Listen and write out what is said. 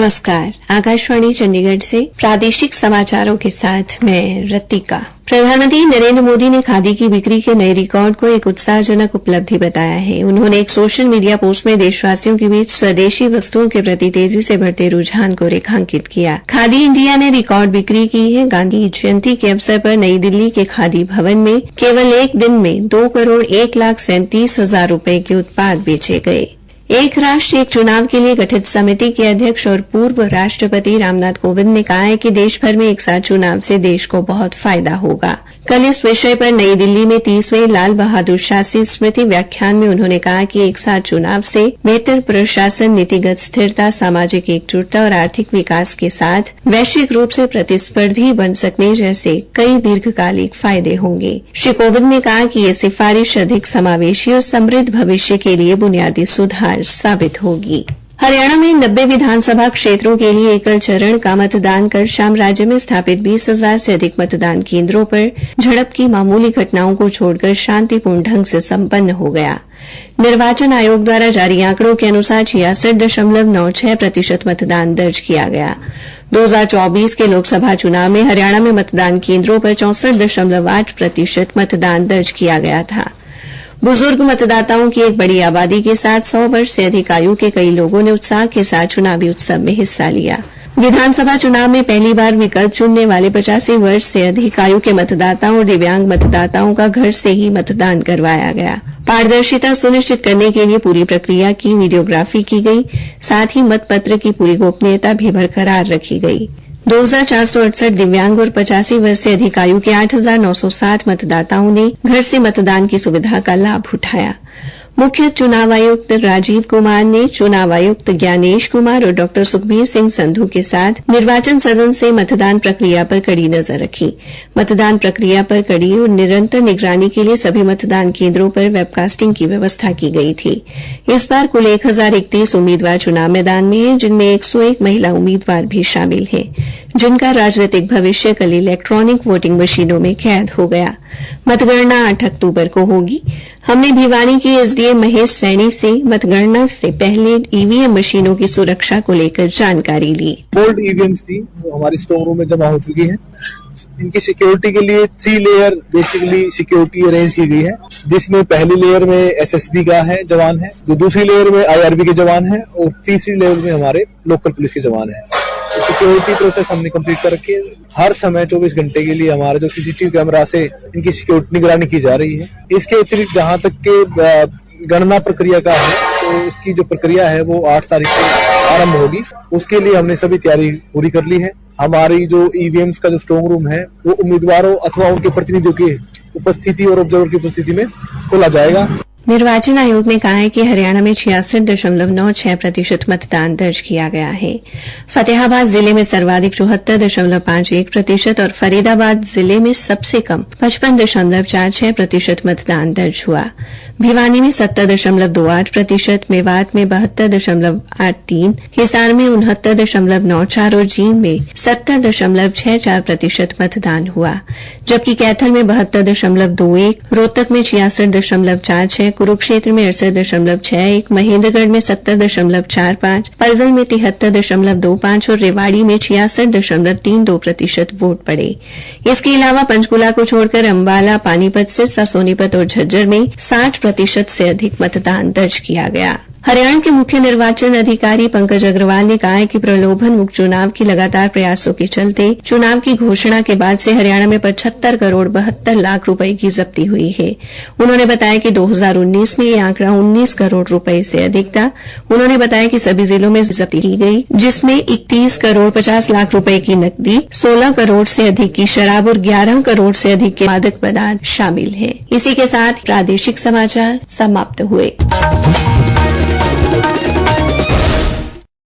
नमस्कार। आकाशवाणी चंडीगढ़ से प्रादेशिक समाचारों के साथ मैं रतिका। प्रधानमंत्री नरेंद्र मोदी ने खादी की बिक्री के नए रिकॉर्ड को एक उत्साहजनक उपलब्धि बताया है। उन्होंने एक सोशल मीडिया पोस्ट में देशवासियों के बीच स्वदेशी वस्तुओं के प्रति तेजी से बढ़ते रुझान को रेखांकित किया। खादी इंडिया ने रिकॉर्ड बिक्री की है। गांधी जयंती के अवसर पर नई दिल्ली के खादी भवन में केवल एक दिन में 2,01,37,000 रुपए के उत्पाद बेचे गए। एक राष्ट्र एक चुनाव के लिए गठित समिति के अध्यक्ष और पूर्व राष्ट्रपति रामनाथ कोविंद ने कहा है कि देश भर में एक साथ चुनाव से देश को बहुत फायदा होगा। कल इस विषय पर नई दिल्ली में 30वें लाल बहादुर शास्त्री स्मृति व्याख्यान में उन्होंने कहा कि एक साथ चुनाव से बेहतर प्रशासन, नीतिगत स्थिरता, सामाजिक एकजुटता और आर्थिक विकास के साथ वैश्विक रूप से प्रतिस्पर्धी बन सकने जैसे कई दीर्घकालिक फायदे होंगे। श्री कोविंद ने कहा कि ये सिफारिश अधिक समावेशी और समृद्ध भविष्य के लिए बुनियादी सुधार साबित होगी। हरियाणा में 90 विधानसभा क्षेत्रों के लिए एकल चरण का मतदान कल शाम राज्य में स्थापित 20,000 से अधिक मतदान केंद्रों पर झड़प की मामूली घटनाओं को छोड़कर शांतिपूर्ण ढंग से संपन्न हो गया। निर्वाचन आयोग द्वारा जारी आंकड़ों के अनुसार 66.96% मतदान दर्ज किया गया। 2024 के लोकसभा चुनाव में हरियाणा में मतदान केंद्रों पर 64.8% मतदान दर्ज किया गया था। बुजुर्ग मतदाताओं की एक बड़ी आबादी के साथ 100 वर्ष से अधिक आयु के कई लोगों ने उत्साह के साथ चुनावी उत्सव में हिस्सा लिया। विधानसभा चुनाव में पहली बार विकल्प चुनने वाले 85 वर्ष से अधिक आयु के मतदाताओं और दिव्यांग मतदाताओं का घर से ही मतदान करवाया गया। पारदर्शिता सुनिश्चित करने के लिए पूरी प्रक्रिया की वीडियोग्राफी की गई। साथ ही मतपत्र की पूरी गोपनीयता भी बरकरार रखी गई। 2,468 दिव्यांग और 85 वर्ष से अधिक आयु के 8,960 मतदाताओं ने घर से मतदान की सुविधा का लाभ उठाया। मुख्य चुनाव आयुक्त राजीव कुमार ने चुनाव आयुक्त ज्ञानेश कुमार और डॉ सुखबीर सिंह संधू के साथ निर्वाचन सदन से मतदान प्रक्रिया पर कड़ी नजर रखी। मतदान प्रक्रिया पर कड़ी और निरंतर निगरानी के लिए सभी मतदान केंद्रों पर वेबकास्टिंग की व्यवस्था की गई थी। इस बार कुल 1,031 उम्मीदवार चुनाव मैदान में हैं, जिनमें 101 महिला उम्मीदवार भी शामिल हैं, जिनका राजनीतिक भविष्य कल इलेक्ट्रॉनिक वोटिंग मशीनों में कैद हो गया। मतगणना 8 अक्टूबर को होगी। हमने भिवानी के एसडीएम महेश सैनी से मतगणना से पहले ईवीएम मशीनों की सुरक्षा को लेकर जानकारी ली। ओल्ड ईवीएम्स थी वो हमारी स्ट्रांग रूम में जमा हो चुकी है। इनकी सिक्योरिटी के लिए 3 लेयर बेसिकली सिक्योरिटी अरेंज की गई है, जिसमें पहली लेयर में एसएसबी का है जवान है, दूसरी लेयर में आईआरबी के जवान है और तीसरी लेयर में हमारे लोकल पुलिस के जवान है। सिक्योरिटी प्रोसेस हमने कंप्लीट कर रखी है। हर समय 24 घंटे के लिए हमारे जो सीसीटीवी कैमरा से इनकी सिक्योरिटी निगरानी की जा रही है। इसके अतिरिक्त जहां तक के गणना प्रक्रिया का है, तो इसकी जो प्रक्रिया है वो 8 तारीख को आरंभ होगी। उसके लिए हमने सभी तैयारी पूरी कर ली है। हमारी जो ईवीएम्स का जो स्ट्रांग रूम है वो उम्मीदवारों अथवा उनके प्रतिनिधियों की उपस्थिति और ऑब्जर्वर की उपस्थिति में खोला जाएगा। निर्वाचन आयोग ने कहा है कि हरियाणा में 66.96% मतदान दर्ज किया गया है। फतेहाबाद जिले में सर्वाधिक 74.51% और फरीदाबाद जिले में सबसे कम 55.46% मतदान दर्ज हुआ। भिवानी में 70.28%, मेवात में 72.83%, हिसार में 69.94% और जींद में 70.64% मतदान हुआ। जबकि कैथल में 72.21%, रोहतक में 66.46%, कुरुक्षेत्र में 68.61%, महेंद्रगढ़ में 70.45%, पलवल में 73.25% और रेवाड़ी में 66.32% वोट पड़े। इसके अलावा पंचकुला को छोड़कर अंबाला, पानीपत, सिरसा, सोनीपत और झज्जर में 60% से अधिक मतदान दर्ज किया गया। हरियाणा के मुख्य निर्वाचन अधिकारी पंकज अग्रवाल ने कहा है कि प्रलोभन मुक्त चुनाव के लगातार प्रयासों के चलते चुनाव की घोषणा के बाद से हरियाणा में 75 करोड़ 72 लाख रुपए की जब्ती हुई है। उन्होंने बताया कि 2019 में यह आंकड़ा 19 करोड़ रुपए से अधिक था। उन्होंने बताया कि सभी जिलों में जब्ती की गई, जिसमें 31 करोड़ 50 लाख रुपए की नकदी, 16 करोड़ से अधिक की शराब और 11 करोड़ से अधिक के मादक पदार्थ शामिल हैं। इसी के साथ प्रादेशिक समाचार समाप्त हुए।